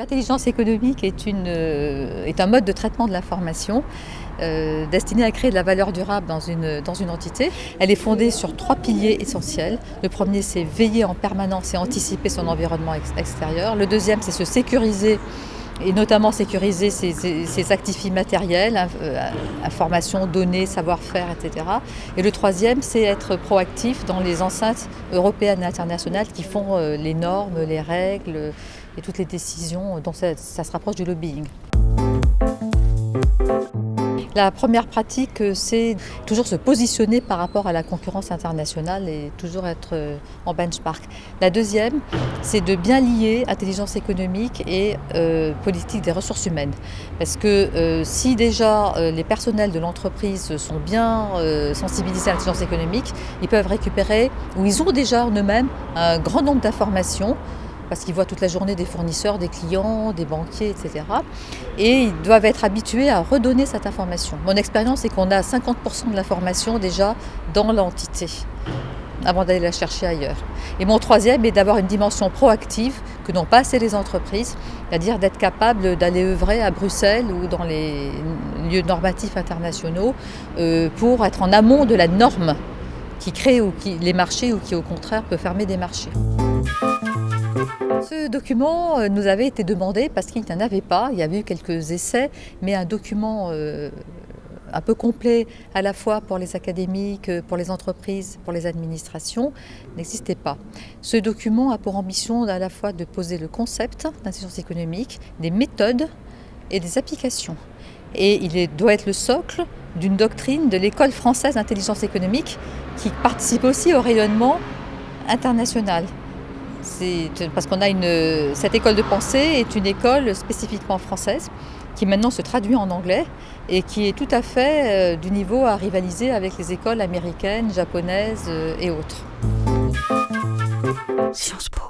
L'intelligence économique est un mode de traitement de l'information destiné à créer de la valeur durable dans une entité. Elle est fondée sur 3 piliers essentiels. Le premier, c'est veiller en permanence et anticiper son environnement extérieur. Le deuxième, c'est se sécuriser et notamment sécuriser ses actifs immatériels, informations, données, savoir-faire, etc. Et le troisième, c'est être proactif dans les enceintes européennes et internationales qui font les normes, les règles et toutes les décisions dont ça se rapproche du lobbying. La première pratique, c'est toujours se positionner par rapport à la concurrence internationale et toujours être en benchmark. La deuxième, c'est de bien lier intelligence économique et politique des ressources humaines. Parce que si déjà les personnels de l'entreprise sont bien sensibilisés à l'intelligence économique, ils peuvent récupérer, ou ils ont déjà en eux-mêmes, un grand nombre d'informations parce qu'ils voient toute la journée des fournisseurs, des clients, des banquiers, etc. Et ils doivent être habitués à redonner cette information. Mon expérience, c'est qu'on a 50% de l'information déjà dans l'entité, avant d'aller la chercher ailleurs. Et mon troisième est d'avoir une dimension proactive que n'ont pas assez les entreprises, c'est-à-dire d'être capable d'aller œuvrer à Bruxelles ou dans les lieux normatifs internationaux pour être en amont de la norme qui crée les marchés ou qui, au contraire, peut fermer des marchés. Ce document nous avait été demandé parce qu'il n'y en avait pas. Il y avait eu quelques essais, mais un document un peu complet à la fois pour les académiques, pour les entreprises, pour les administrations, n'existait pas. Ce document a pour ambition à la fois de poser le concept d'intelligence économique, des méthodes et des applications. Et il doit être le socle d'une doctrine de l'école française d'intelligence économique qui participe aussi au rayonnement international. Parce qu'on a cette école de pensée est une école spécifiquement française qui maintenant se traduit en anglais et qui est tout à fait du niveau à rivaliser avec les écoles américaines, japonaises et autres. Sciences Po.